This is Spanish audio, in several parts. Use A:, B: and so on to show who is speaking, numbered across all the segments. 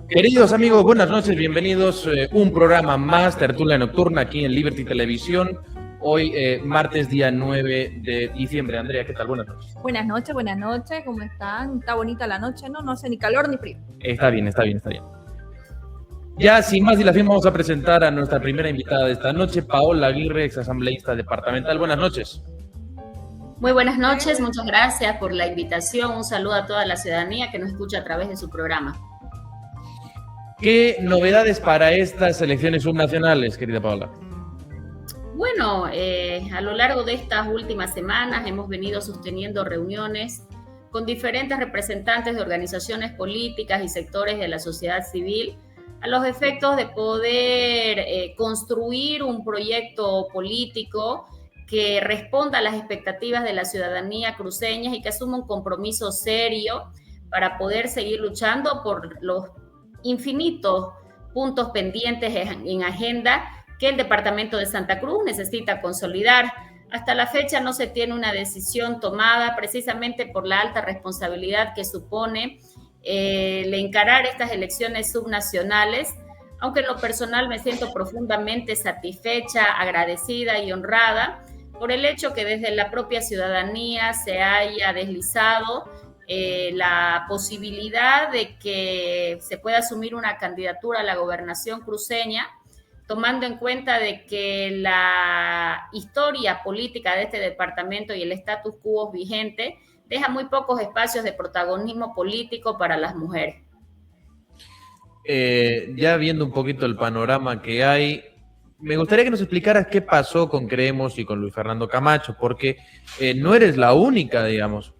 A: Queridos amigos, buenas noches, bienvenidos. Un programa más, Tertulia Nocturna, aquí en Liberty Televisión. Hoy, martes, día 9 de diciembre. Andrea, ¿qué tal? Buenas noches.
B: Buenas noches, ¿cómo están? Está bonita la noche, ¿no? No hace ni calor ni frío.
A: Está bien. Ya, sin más dilación, vamos a presentar a nuestra primera invitada de esta noche, Paola Aguirre, exasambleísta departamental. Buenas noches.
C: Muy buenas noches, muchas gracias por la invitación. Un saludo a toda la ciudadanía que nos escucha a través de su programa.
A: ¿Qué novedades para estas elecciones subnacionales, querida Paola?
C: Bueno, a lo largo de estas últimas semanas hemos venido sosteniendo reuniones con diferentes representantes de organizaciones políticas y sectores de la sociedad civil a los efectos de poder construir un proyecto político que responda a las expectativas de la ciudadanía cruceña y que asuma un compromiso serio para poder seguir luchando por los infinitos puntos pendientes en agenda que el departamento de Santa Cruz necesita consolidar. Hasta la fecha no se tiene una decisión tomada precisamente por la alta responsabilidad que supone el encarar estas elecciones subnacionales, aunque en lo personal me siento profundamente satisfecha, agradecida y honrada por el hecho que desde la propia ciudadanía se haya deslizado la posibilidad de que se pueda asumir una candidatura a la gobernación cruceña, tomando en cuenta de que la historia política de este departamento y el status quo vigente deja muy pocos espacios de protagonismo político para las mujeres.
A: Ya viendo un poquito el panorama que hay, me gustaría que nos explicaras qué pasó con Creemos y con Luis Fernando Camacho, porque no eres la única, digamos.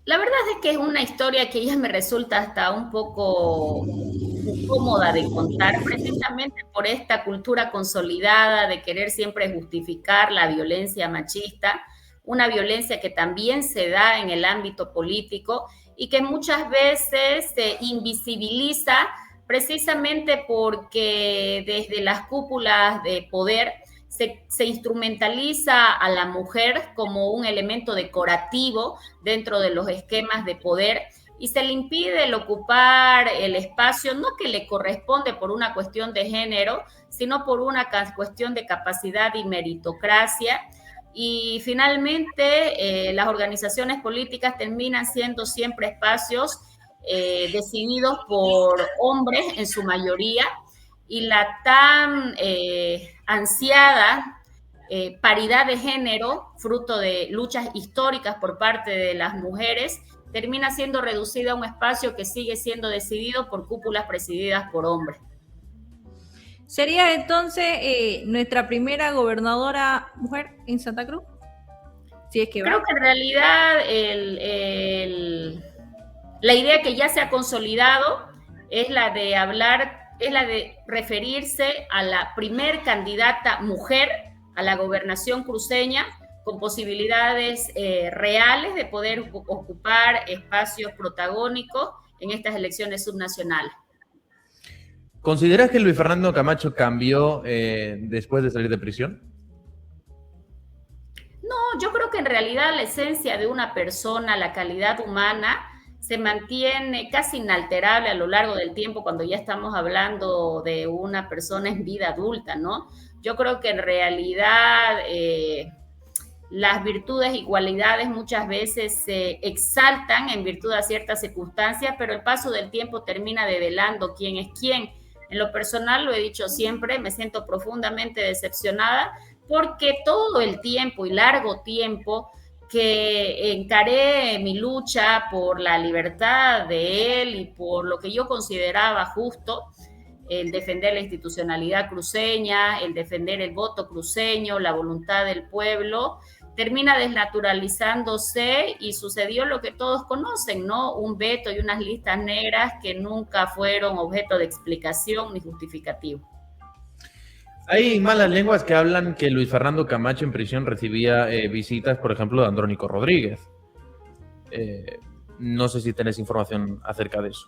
C: La verdad es que es una historia que ya me resulta hasta un poco incómoda de contar, precisamente por esta cultura consolidada de querer siempre justificar la violencia machista, una violencia que también se da en el ámbito político y que muchas veces se invisibiliza precisamente porque desde las cúpulas de poder se instrumentaliza a la mujer como un elemento decorativo dentro de los esquemas de poder y se le impide el ocupar el espacio, no que le corresponde por una cuestión de género, sino por una cuestión de capacidad y meritocracia. Y finalmente las organizaciones políticas terminan siendo siempre espacios decididos por hombres en su mayoría, y la tan ansiada paridad de género, fruto de luchas históricas por parte de las mujeres, termina siendo reducida a un espacio que sigue siendo decidido por cúpulas presididas por hombres.
B: ¿Sería entonces nuestra primera gobernadora mujer en Santa Cruz? Si es que
C: Creo que en realidad la idea que ya se ha consolidado es la de referirse a la primer candidata mujer a la gobernación cruceña con posibilidades reales de poder ocupar espacios protagónicos en estas elecciones subnacionales.
A: ¿Consideras que Luis Fernando Camacho cambió después de salir de prisión?
C: No, yo creo que en realidad la esencia de una persona, la calidad humana, se mantiene casi inalterable a lo largo del tiempo cuando ya estamos hablando de una persona en vida adulta, ¿no? Yo creo que en realidad las virtudes y cualidades muchas veces se exaltan en virtud de ciertas circunstancias, pero el paso del tiempo termina develando quién es quién. En lo personal, lo he dicho siempre, me siento profundamente decepcionada porque todo el tiempo y largo tiempo que encaré mi lucha por la libertad de él y por lo que yo consideraba justo, el defender la institucionalidad cruceña, el defender el voto cruceño, la voluntad del pueblo, termina desnaturalizándose y sucedió lo que todos conocen, ¿no? Un veto y unas listas negras que nunca fueron objeto de explicación ni justificativo.
A: Hay malas lenguas que hablan que Luis Fernando Camacho en prisión recibía visitas, por ejemplo, de Andrónico Rodríguez. No sé si tenés información acerca de eso.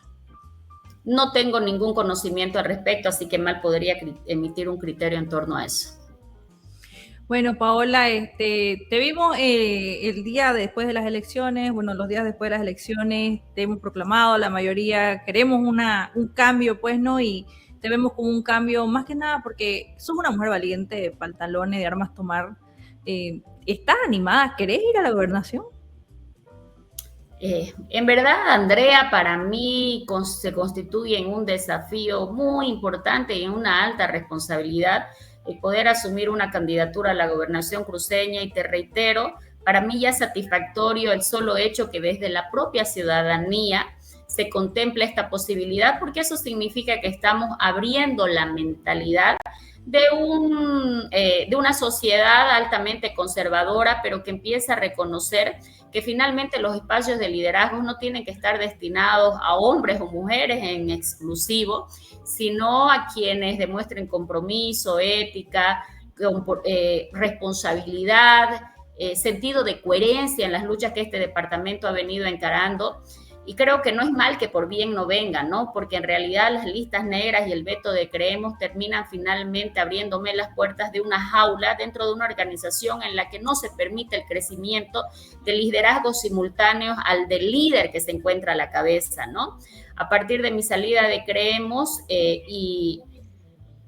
C: No tengo ningún conocimiento al respecto, así que mal podría emitir un criterio en torno a eso.
B: Bueno, Paola, te vimos el día después de las elecciones, bueno, los días después de las elecciones, te hemos proclamado, la mayoría queremos un cambio, pues, ¿no? Y te vemos como un cambio, más que nada, porque sos una mujer valiente, de pantalones, de armas tomar. ¿Estás animada? ¿Querés ir a la gobernación?
C: En verdad, Andrea, para mí se constituye en un desafío muy importante y en una alta responsabilidad el poder asumir una candidatura a la gobernación cruceña, y te reitero, para mí ya es satisfactorio el solo hecho que desde la propia ciudadanía se contempla esta posibilidad, porque eso significa que estamos abriendo la mentalidad de una sociedad altamente conservadora, pero que empieza a reconocer que finalmente los espacios de liderazgo no tienen que estar destinados a hombres o mujeres en exclusivo, sino a quienes demuestren compromiso, ética, responsabilidad, sentido de coherencia en las luchas que este departamento ha venido encarando. Y creo que no es mal que por bien no venga, ¿no? Porque en realidad las listas negras y el veto de Creemos terminan finalmente abriéndome las puertas de una jaula dentro de una organización en la que no se permite el crecimiento de liderazgos simultáneos al del líder que se encuentra a la cabeza, ¿no? A partir de mi salida de Creemos y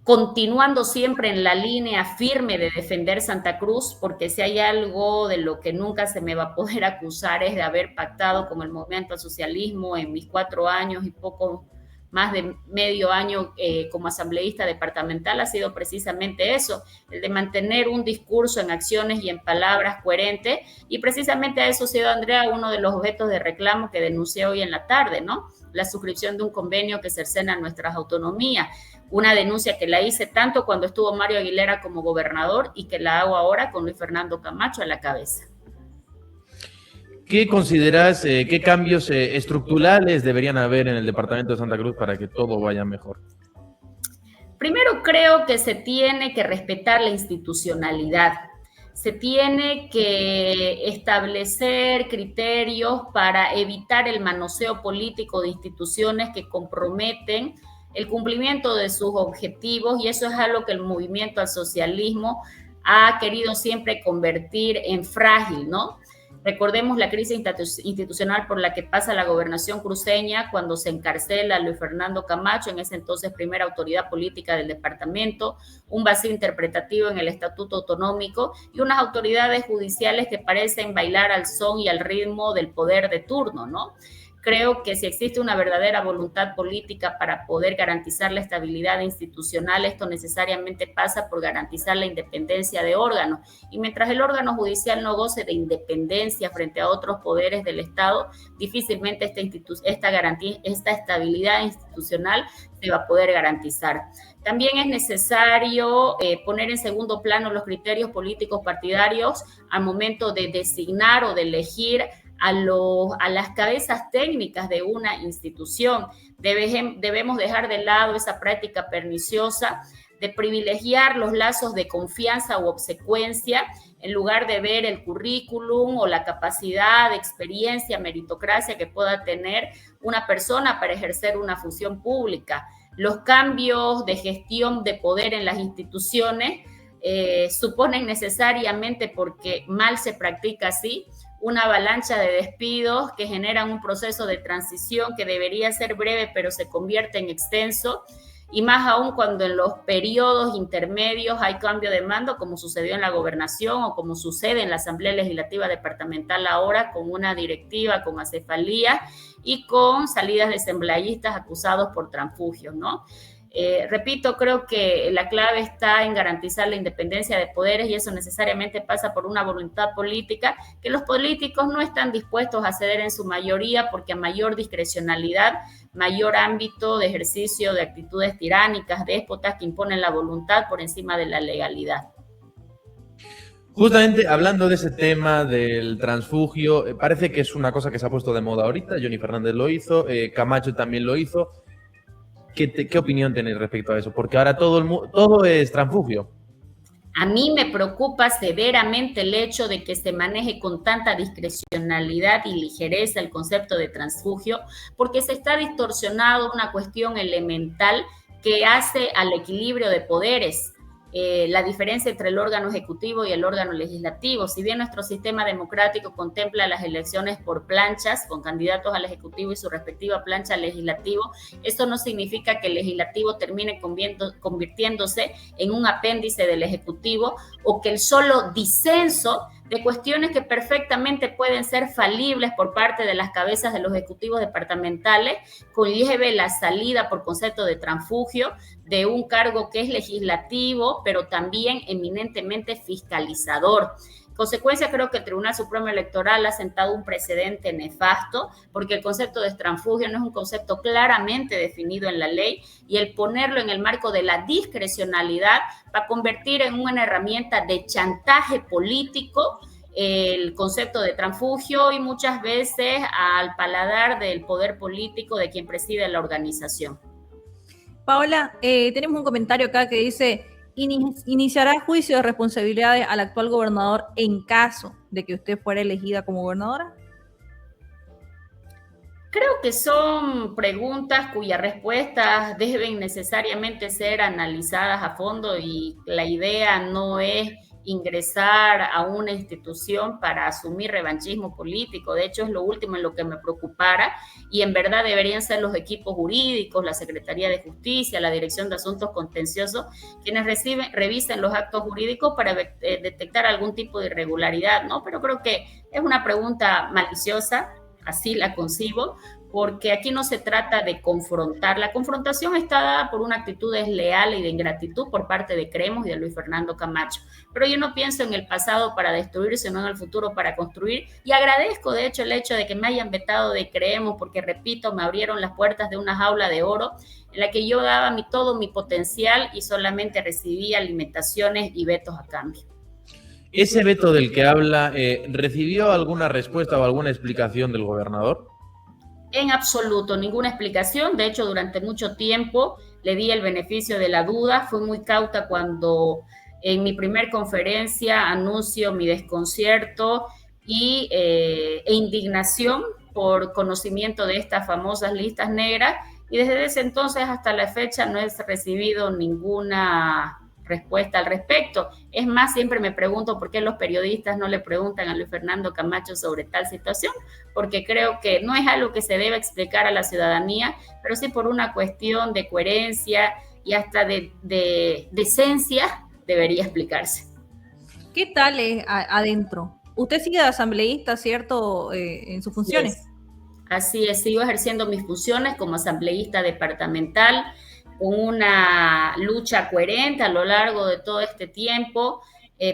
C: continuando siempre en la línea firme de defender Santa Cruz, porque si hay algo de lo que nunca se me va a poder acusar es de haber pactado con el movimiento al socialismo en mis 4 años y poco más de medio año como asambleísta departamental, ha sido precisamente eso, el de mantener un discurso en acciones y en palabras coherente, y precisamente a eso ha sido, Andrea, uno de los objetos de reclamo que denuncié hoy en la tarde, ¿no? La suscripción de un convenio que cercena nuestras autonomías, una denuncia que la hice tanto cuando estuvo Mario Aguilera como gobernador y que la hago ahora con Luis Fernando Camacho a la cabeza.
A: ¿Qué consideras, qué cambios estructurales deberían haber en el departamento de Santa Cruz para que todo vaya mejor?
C: Primero, creo que se tiene que respetar la institucionalidad. Se tiene que establecer criterios para evitar el manoseo político de instituciones que comprometen el cumplimiento de sus objetivos, y eso es algo que el movimiento al socialismo ha querido siempre convertir en frágil, ¿no? Recordemos la crisis institucional por la que pasa la gobernación cruceña cuando se encarcela a Luis Fernando Camacho, en ese entonces primera autoridad política del departamento, un vacío interpretativo en el estatuto autonómico y unas autoridades judiciales que parecen bailar al son y al ritmo del poder de turno, ¿no? Creo que si existe una verdadera voluntad política para poder garantizar la estabilidad institucional, esto necesariamente pasa por garantizar la independencia de órganos. Y mientras el órgano judicial no goce de independencia frente a otros poderes del Estado, difícilmente esta estabilidad institucional se va a poder garantizar. También es necesario poner en segundo plano los criterios políticos partidarios al momento de designar o de elegir a las cabezas técnicas de una institución. Debemos dejar de lado esa práctica perniciosa de privilegiar los lazos de confianza u obsecuencia en lugar de ver el currículum o la capacidad, experiencia, meritocracia que pueda tener una persona para ejercer una función pública. Los cambios de gestión de poder en las instituciones suponen necesariamente, porque mal se practica así, una avalancha de despidos que generan un proceso de transición que debería ser breve pero se convierte en extenso, y más aún cuando en los periodos intermedios hay cambio de mando, como sucedió en la gobernación o como sucede en la Asamblea Legislativa Departamental ahora, con una directiva con acefalía y con salidas de asambleístas acusados por transfugios, ¿no? Repito, creo que la clave está en garantizar la independencia de poderes, y eso necesariamente pasa por una voluntad política que los políticos no están dispuestos a ceder en su mayoría, porque a mayor discrecionalidad, mayor ámbito de ejercicio de actitudes tiránicas, déspotas que imponen la voluntad por encima de la legalidad.
A: Justamente hablando de ese tema del transfugio, parece que es una cosa que se ha puesto de moda ahorita. Johnny Fernández lo hizo, Camacho también lo hizo. ¿Qué opinión tenéis respecto a eso? Porque ahora todo es transfugio.
C: A mí me preocupa severamente el hecho de que se maneje con tanta discrecionalidad y ligereza el concepto de transfugio, porque se está distorsionando una cuestión elemental que hace al equilibrio de poderes. la diferencia entre el órgano ejecutivo y el órgano legislativo. Si bien nuestro sistema democrático contempla las elecciones por planchas, con candidatos al ejecutivo y su respectiva plancha al legislativo, esto no significa que el legislativo termine convirtiéndose en un apéndice del ejecutivo, o que el solo disenso de cuestiones que perfectamente pueden ser falibles por parte de las cabezas de los ejecutivos departamentales conlleve la salida por concepto de transfugio de un cargo que es legislativo, pero también eminentemente fiscalizador. En consecuencia, creo que el Tribunal Supremo Electoral ha sentado un precedente nefasto, porque el concepto de transfugio no es un concepto claramente definido en la ley, y el ponerlo en el marco de la discrecionalidad va a convertir en una herramienta de chantaje político el concepto de transfugio, y muchas veces al paladar del poder político de quien preside la organización.
B: Paola, tenemos un comentario acá que dice: iniciará juicio de responsabilidades al actual gobernador en caso de que usted fuera elegida como gobernadora.
C: Creo que son preguntas cuyas respuestas deben necesariamente ser analizadas a fondo, y la idea no es ingresar a una institución para asumir revanchismo político. De hecho, es lo último en lo que me preocupara, y en verdad deberían ser los equipos jurídicos, la Secretaría de Justicia, la Dirección de Asuntos Contenciosos, quienes revisen los actos jurídicos para detectar algún tipo de irregularidad, ¿no? Pero creo que es una pregunta maliciosa, así la concibo, porque aquí no se trata de confrontar. La confrontación está dada por una actitud desleal y de ingratitud por parte de Creemos y de Luis Fernando Camacho. Pero yo no pienso en el pasado para destruir, sino en el futuro para construir. Y agradezco, de hecho, el hecho de que me hayan vetado de Creemos, porque, repito, me abrieron las puertas de una jaula de oro en la que yo daba todo mi potencial y solamente recibía limitaciones y vetos a cambio.
A: ¿Ese veto del que habla recibió alguna respuesta o alguna explicación del gobernador?
C: En absoluto, ninguna explicación. De hecho, durante mucho tiempo le di el beneficio de la duda. Fui muy cauta cuando en mi primer conferencia anuncio mi desconcierto e indignación por conocimiento de estas famosas listas negras, y desde ese entonces hasta la fecha no he recibido ninguna respuesta al respecto. Es más, siempre me pregunto por qué los periodistas no le preguntan a Luis Fernando Camacho sobre tal situación, porque creo que no es algo que se deba explicar a la ciudadanía, pero sí por una cuestión de coherencia y hasta de decencia debería explicarse.
B: ¿Qué tal es adentro? Usted sigue de asambleísta, ¿cierto? En sus funciones.
C: Yes. Así es, sigo ejerciendo mis funciones como asambleísta departamental, con una lucha coherente a lo largo de todo este tiempo,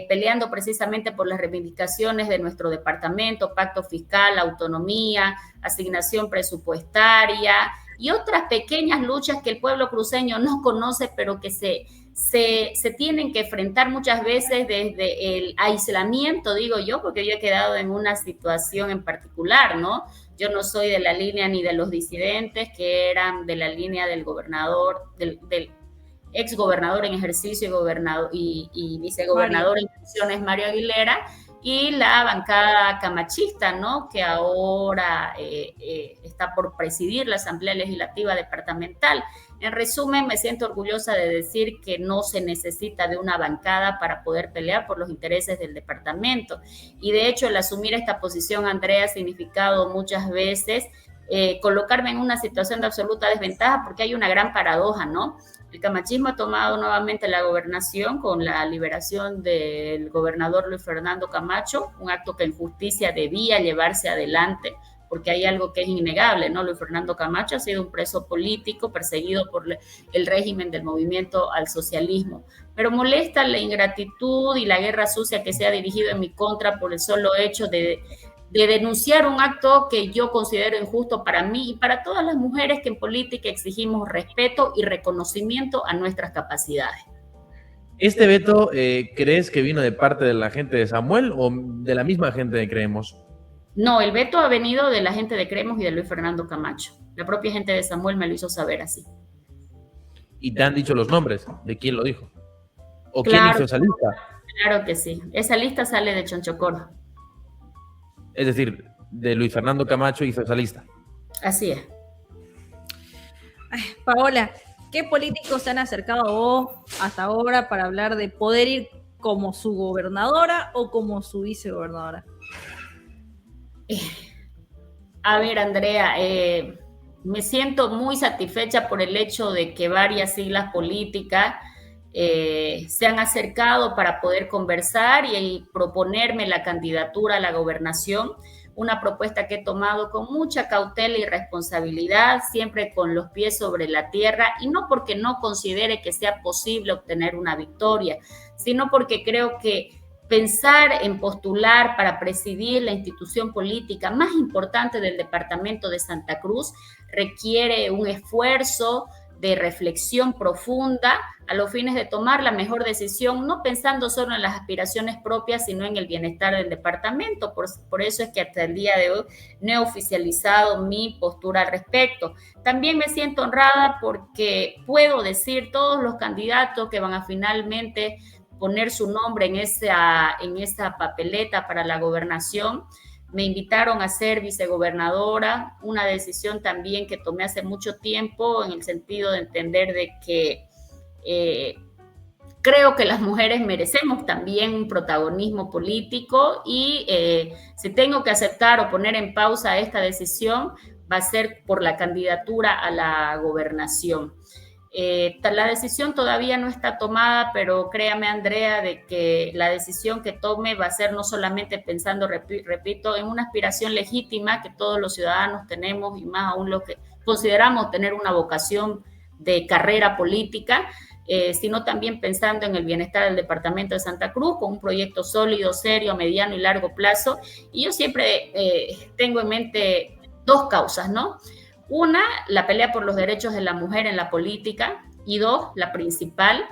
C: peleando precisamente por las reivindicaciones de nuestro departamento: pacto fiscal, autonomía, asignación presupuestaria y otras pequeñas luchas que el pueblo cruceño no conoce, pero que se tienen que enfrentar muchas veces desde el aislamiento, digo yo, porque yo he quedado en una situación en particular, ¿no? Yo no soy de la línea ni de los disidentes, que eran de la línea del gobernador, del ex gobernador en ejercicio y vicegobernador en funciones, Mario Aguilera, y la bancada camachista, ¿no? Que ahora está por presidir la Asamblea Legislativa Departamental. En resumen, me siento orgullosa de decir que no se necesita de una bancada para poder pelear por los intereses del departamento. Y de hecho, el asumir esta posición, Andrea, ha significado muchas veces colocarme en una situación de absoluta desventaja, porque hay una gran paradoja, ¿no? El camachismo ha tomado nuevamente la gobernación con la liberación del gobernador Luis Fernando Camacho, un acto que en justicia debía llevarse adelante, porque hay algo que es innegable, ¿no? Luis Fernando Camacho ha sido un preso político perseguido por el régimen del movimiento al socialismo. Pero molesta la ingratitud y la guerra sucia que se ha dirigido en mi contra por el solo hecho de denunciar un acto que yo considero injusto para mí y para todas las mujeres que en política exigimos respeto y reconocimiento a nuestras capacidades.
A: ¿Este veto crees que vino de parte de la gente de Samuel o de la misma gente de Creemos?
C: No, el veto ha venido de la gente de Creemos y de Luis Fernando Camacho. La propia gente de Samuel me lo hizo saber así.
A: ¿Y te han dicho los nombres de quién lo dijo? ¿O
C: claro,
A: quién hizo esa lista?
C: Claro que sí. Esa lista sale de Chonchocoro.
A: Es decir, de Luis Fernando Camacho hizo esa lista.
C: Así es.
B: Paola, ¿Qué políticos se han acercado a vos hasta ahora para hablar de poder ir como su gobernadora o como su vicegobernadora?
C: A ver, Andrea, me siento muy satisfecha por el hecho de que varias siglas políticas se han acercado para poder conversar y proponerme la candidatura a la gobernación, una propuesta que he tomado con mucha cautela y responsabilidad, siempre con los pies sobre la tierra, y no porque no considere que sea posible obtener una victoria, sino porque creo que pensar en postular para presidir la institución política más importante del departamento de Santa Cruz requiere un esfuerzo de reflexión profunda a los fines de tomar la mejor decisión, no pensando solo en las aspiraciones propias, sino en el bienestar del departamento. Por eso es que hasta el día de hoy no he oficializado mi postura al respecto. También me siento honrada porque puedo decir todos los candidatos que van a finalmente poner su nombre en esa papeleta para la gobernación. Me invitaron a ser vicegobernadora, una decisión también que tomé hace mucho tiempo en el sentido de entender de que creo que las mujeres merecemos también un protagonismo político y si tengo que aceptar o poner en pausa esta decisión, va a ser por la candidatura a la gobernación. La decisión todavía no está tomada, pero créame, Andrea, de que la decisión que tome va a ser no solamente pensando, repito, en una aspiración legítima que todos los ciudadanos tenemos y más aún los que consideramos tener una vocación de carrera política, sino también pensando en el bienestar del departamento de Santa Cruz con un proyecto sólido, serio, a mediano y largo plazo. Y yo siempre tengo en mente dos causas, ¿no? Una, la pelea por los derechos de la mujer en la política, y dos, la principal,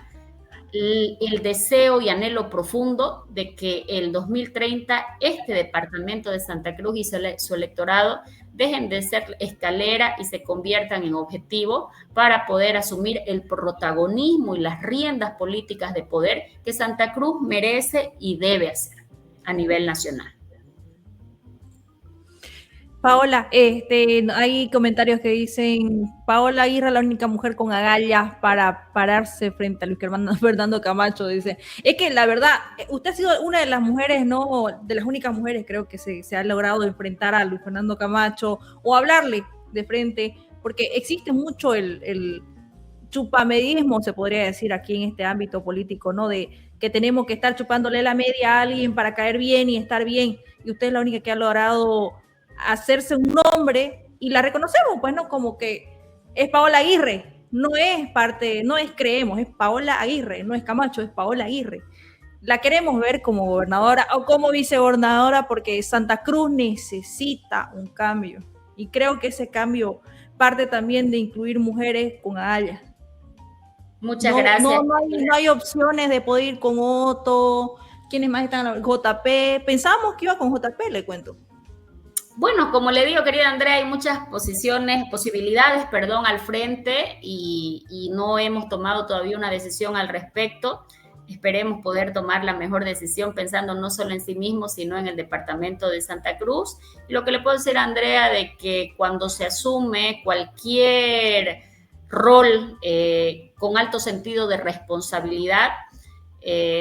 C: el deseo y anhelo profundo de que el 2030 este departamento de Santa Cruz y su electorado dejen de ser escalera y se conviertan en objetivo para poder asumir el protagonismo y las riendas políticas de poder que Santa Cruz merece y debe hacer a nivel nacional.
B: Paola, hay comentarios que dicen, Paola Aguirre, la única mujer con agallas para pararse frente a Luis Fernando Camacho, dice. Es que la verdad, usted ha sido una de las mujeres, no, de las únicas mujeres creo que se ha logrado enfrentar a Luis Fernando Camacho o hablarle de frente, porque existe mucho el chupamedismo, se podría decir aquí en este ámbito político, ¿no? De que tenemos que estar chupándole la media a alguien para caer bien y estar bien, y usted es la única que ha logrado hacerse un nombre y la reconocemos, pues, ¿no? Como que es Paola Aguirre, no es Creemos, es Paola Aguirre, no es Camacho, es Paola Aguirre. La queremos ver como gobernadora o como vicegobernadora porque Santa Cruz necesita un cambio y creo que ese cambio parte también de incluir mujeres con agallas.
C: Muchas gracias.
B: No hay opciones de poder ir con Otto, ¿quiénes más están? JP, pensábamos que iba con JP, le cuento.
C: Bueno, como le digo, querida Andrea, hay muchas posibilidades, al frente y no hemos tomado todavía una decisión al respecto. Esperemos poder tomar la mejor decisión pensando no solo en sí mismo, sino en el departamento de Santa Cruz. Y lo que le puedo decir a Andrea de que cuando se asume cualquier rol con alto sentido de responsabilidad,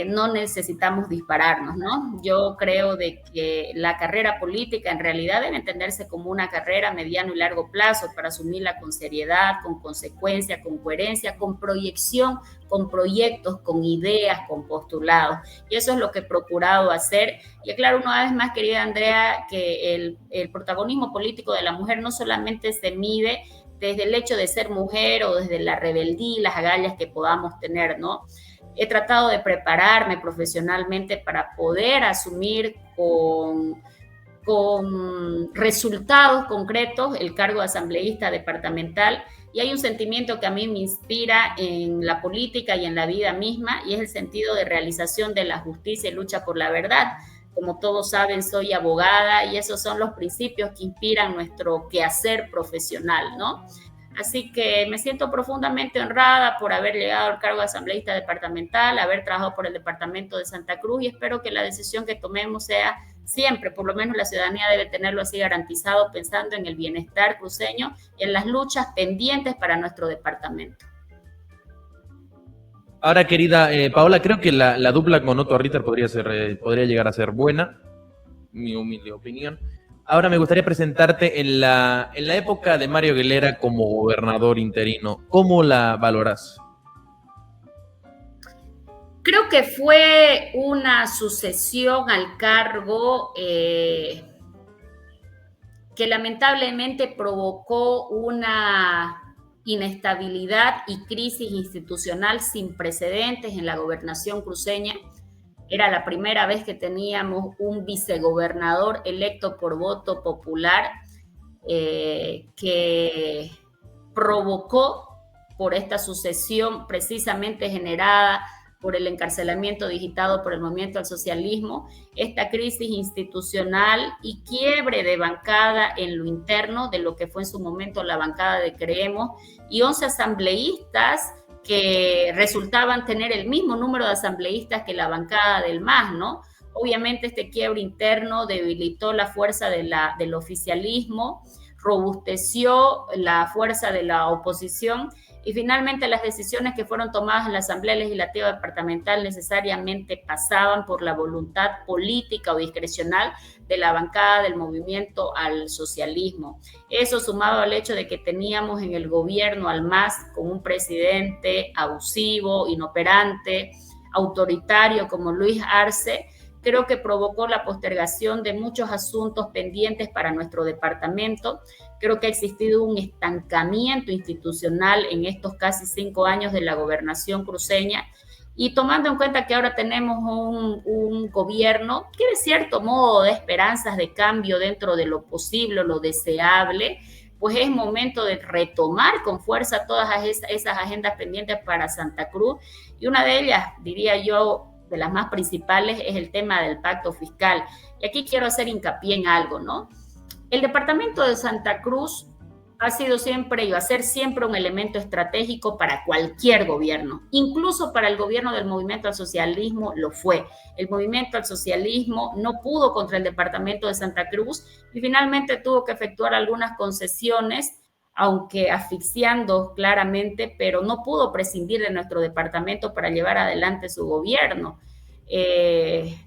C: no necesitamos dispararnos, ¿no? Yo creo de que la carrera política en realidad debe entenderse como una carrera a mediano y largo plazo para asumirla con seriedad, con consecuencia, con coherencia, con proyección, con proyectos, con ideas, con postulados. Y eso es lo que he procurado hacer. Y aclaro una vez más, querida Andrea, que el protagonismo político de la mujer no solamente se mide desde el hecho de ser mujer o desde la rebeldía y las agallas que podamos tener, ¿no? He tratado de prepararme profesionalmente para poder asumir con resultados concretos el cargo de asambleísta departamental, y hay un sentimiento que a mí me inspira en la política y en la vida misma, y es el sentido de realización de la justicia y lucha por la verdad. Como todos saben, soy abogada y esos son los principios que inspiran nuestro quehacer profesional, ¿no? Así que me siento profundamente honrada por haber llegado al cargo de asambleísta departamental, haber trabajado por el departamento de Santa Cruz, y espero que la decisión que tomemos sea siempre, por lo menos la ciudadanía debe tenerlo así garantizado, pensando en el bienestar cruceño y en las luchas pendientes para nuestro departamento.
A: Ahora, querida Paola, creo que la dupla con Otto Ritter podría llegar a ser buena, mi humilde opinión. Ahora me gustaría presentarte en la época de Mario Aguilera como gobernador interino. ¿Cómo la valoras?
C: Creo que fue una sucesión al cargo que lamentablemente provocó una inestabilidad y crisis institucional sin precedentes en la gobernación cruceña. Era la primera vez que teníamos un vicegobernador electo por voto popular que provocó por esta sucesión precisamente generada por el encarcelamiento digitado por el movimiento al socialismo, esta crisis institucional y quiebre de bancada en lo interno de lo que fue en su momento la bancada de Creemos, y 11 asambleístas que resultaban tener el mismo número de asambleístas que la bancada del MAS, ¿no? Obviamente este quiebre interno debilitó la fuerza del oficialismo, robusteció la fuerza de la oposición, y finalmente las decisiones que fueron tomadas en la Asamblea Legislativa Departamental necesariamente pasaban por la voluntad política o discrecional de la bancada del movimiento al socialismo. Eso sumado al hecho de que teníamos en el gobierno al MAS con un presidente abusivo, inoperante, autoritario como Luis Arce, creo que provocó la postergación de muchos asuntos pendientes para nuestro departamento. Creo que ha existido un estancamiento institucional en estos casi 5 años de la gobernación cruceña, y tomando en cuenta que ahora tenemos un gobierno que de cierto modo da esperanzas de cambio dentro de lo posible, lo deseable, pues es momento de retomar con fuerza todas esas agendas pendientes para Santa Cruz, y una de ellas, diría yo, de las más principales, es el tema del pacto fiscal. Y aquí quiero hacer hincapié en algo, ¿no? El departamento de Santa Cruz ha sido siempre y va a ser siempre un elemento estratégico para cualquier gobierno, incluso para el gobierno del movimiento al socialismo lo fue. El movimiento al socialismo no pudo contra el departamento de Santa Cruz y finalmente tuvo que efectuar algunas concesiones, aunque asfixiando claramente, pero no pudo prescindir de nuestro departamento para llevar adelante su gobierno.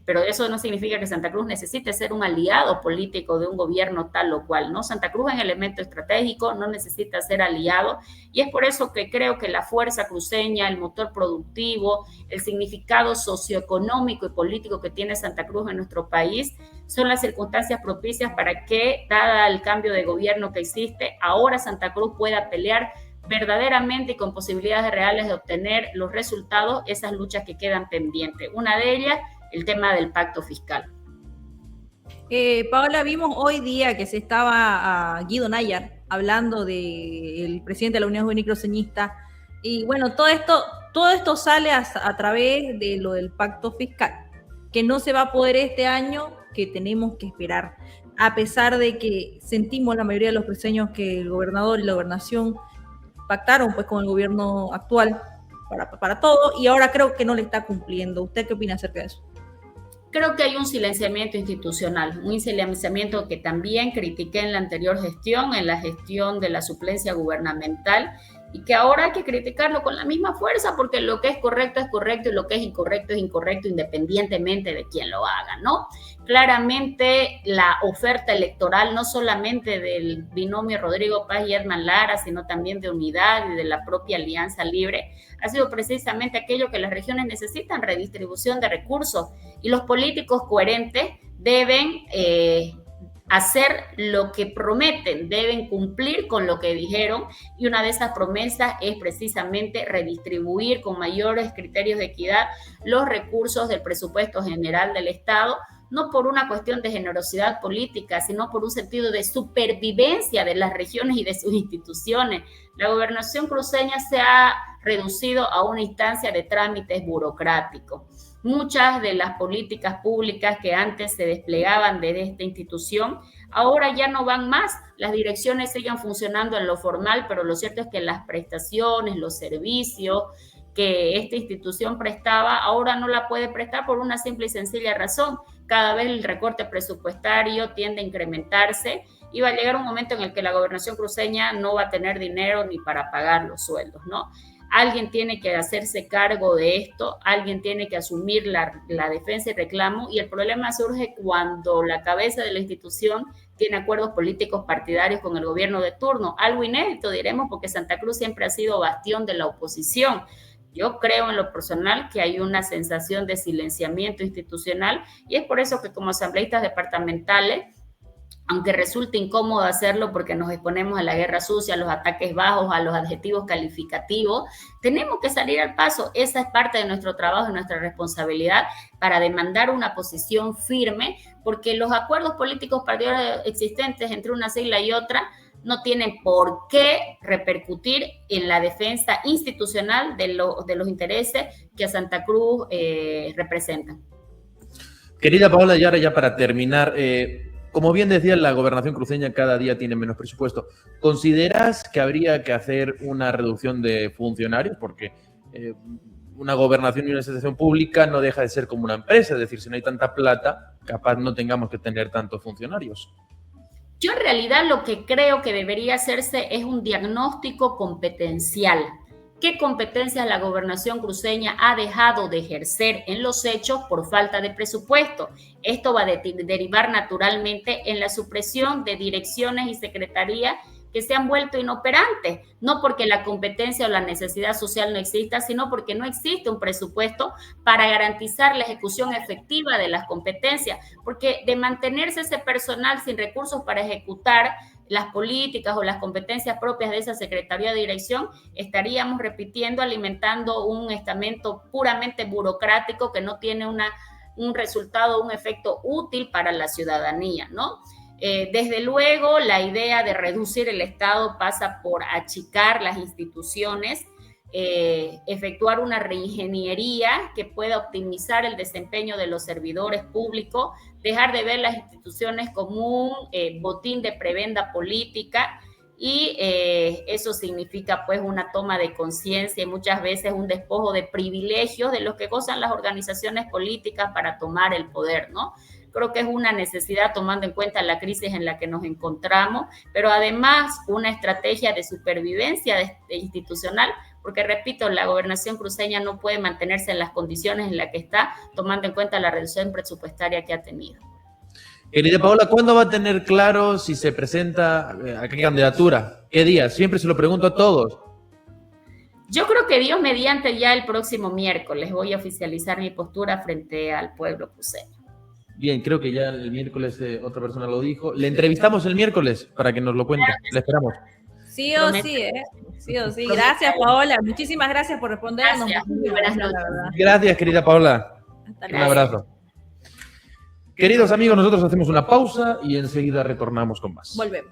C: Pero eso no significa que Santa Cruz necesite ser un aliado político de un gobierno tal o cual, ¿no? Santa Cruz es un elemento estratégico, no necesita ser aliado, y es por eso que creo que la fuerza cruceña, el motor productivo, el significado socioeconómico y político que tiene Santa Cruz en nuestro país son las circunstancias propicias para que, dada el cambio de gobierno que existe, ahora Santa Cruz pueda pelear verdaderamente y con posibilidades reales de obtener los resultados, esas luchas que quedan pendientes. Una de ellas, el tema del pacto fiscal.
B: Paola, vimos hoy día que se estaba Guido Nayar hablando del presidente de la Unión Juvenil Cruceñista, y bueno, todo esto sale a través de lo del pacto fiscal, que no se va a poder este año, que tenemos que esperar, a pesar de que sentimos la mayoría de los cruceños que el gobernador y la gobernación pactaron pues con el gobierno actual para todo, y ahora creo que no le está cumpliendo. ¿Usted qué opina acerca de eso?
C: Creo que hay un silenciamiento institucional, un silenciamiento que también critiqué en la anterior gestión, en la gestión de la suplencia gubernamental, y que ahora hay que criticarlo con la misma fuerza, porque lo que es correcto y lo que es incorrecto independientemente de quién lo haga, ¿no? Claramente la oferta electoral, no solamente del binomio Rodrigo Paz y Edman Lara, sino también de Unidad y de la propia Alianza Libre, ha sido precisamente aquello que las regiones necesitan: redistribución de recursos, y los políticos coherentes deben hacer lo que prometen, deben cumplir con lo que dijeron, y una de esas promesas es precisamente redistribuir con mayores criterios de equidad los recursos del presupuesto general del Estado, no por una cuestión de generosidad política, sino por un sentido de supervivencia de las regiones y de sus instituciones. La gobernación cruceña se ha reducido a una instancia de trámites burocráticos. Muchas de las políticas públicas que antes se desplegaban desde esta institución ahora ya no van más. Las direcciones siguen funcionando en lo formal, pero lo cierto es que las prestaciones, los servicios que esta institución prestaba, ahora no la puede prestar por una simple y sencilla razón: cada vez el recorte presupuestario tiende a incrementarse y va a llegar un momento en el que la gobernación cruceña no va a tener dinero ni para pagar los sueldos, ¿no? alguien tiene que hacerse cargo de esto, alguien tiene que asumir la defensa y reclamo, y el problema surge cuando la cabeza de la institución tiene acuerdos políticos partidarios con el gobierno de turno, algo inédito diremos, porque Santa Cruz siempre ha sido bastión de la oposición. Yo creo en lo personal que hay una sensación de silenciamiento institucional, y es por eso que como asambleístas departamentales, aunque resulte incómodo hacerlo porque nos exponemos a la guerra sucia, a los ataques bajos, a los adjetivos calificativos, tenemos que salir al paso. Esa es parte de nuestro trabajo y nuestra responsabilidad para demandar una posición firme, porque los acuerdos políticos partidarios existentes entre una sigla y otra no tienen por qué repercutir en la defensa institucional de los intereses que a Santa Cruz representan.
A: Querida Paola, y ahora ya para terminar, como bien decía, la gobernación cruceña cada día tiene menos presupuesto. ¿Consideras que habría que hacer una reducción de funcionarios? Porque una gobernación y una administración pública no deja de ser como una empresa, es decir, si no hay tanta plata, capaz no tengamos que tener tantos funcionarios.
C: Yo en realidad lo que creo que debería hacerse es un diagnóstico competencial. ¿Qué competencias la gobernación cruceña ha dejado de ejercer en los hechos por falta de presupuesto? Esto va a derivar naturalmente en la supresión de direcciones y secretarías que se han vuelto inoperantes, no porque la competencia o la necesidad social no exista, sino porque no existe un presupuesto para garantizar la ejecución efectiva de las competencias, porque de mantenerse ese personal sin recursos para ejecutar las políticas o las competencias propias de esa Secretaría de Dirección, estaríamos repitiendo, alimentando un estamento puramente burocrático que no tiene un resultado, un efecto útil para la ciudadanía, ¿no? Desde luego, la idea de reducir el Estado pasa por achicar las instituciones, efectuar una reingeniería que pueda optimizar el desempeño de los servidores públicos, dejar de ver las instituciones como un botín de prebenda política, y eso significa pues una toma de conciencia y muchas veces un despojo de privilegios de los que gozan las organizaciones políticas para tomar el poder, ¿no? Creo que es una necesidad tomando en cuenta la crisis en la que nos encontramos, pero además una estrategia de supervivencia institucional, porque repito, la gobernación cruceña no puede mantenerse en las condiciones en las que está, tomando en cuenta la reducción presupuestaria que ha tenido.
A: Querida Paola, ¿cuándo va a tener claro si se presenta a qué candidatura? ¿Qué día? Siempre se lo pregunto a todos.
C: Yo creo que Dios mediante ya el próximo miércoles voy a oficializar mi postura frente al pueblo cruceño.
A: Bien, creo que ya el miércoles otra persona lo dijo. Le entrevistamos el miércoles para que nos lo cuente. Le esperamos.
B: Sí o sí, ¿eh? Sí o sí. Gracias, Paola. Muchísimas gracias por respondernos.
C: Gracias. Muy buenas noches.
A: Gracias, querida Paola.
B: Hasta
A: Un abrazo. Queridos amigos, nosotros hacemos una pausa y enseguida retornamos con más.
B: Volvemos.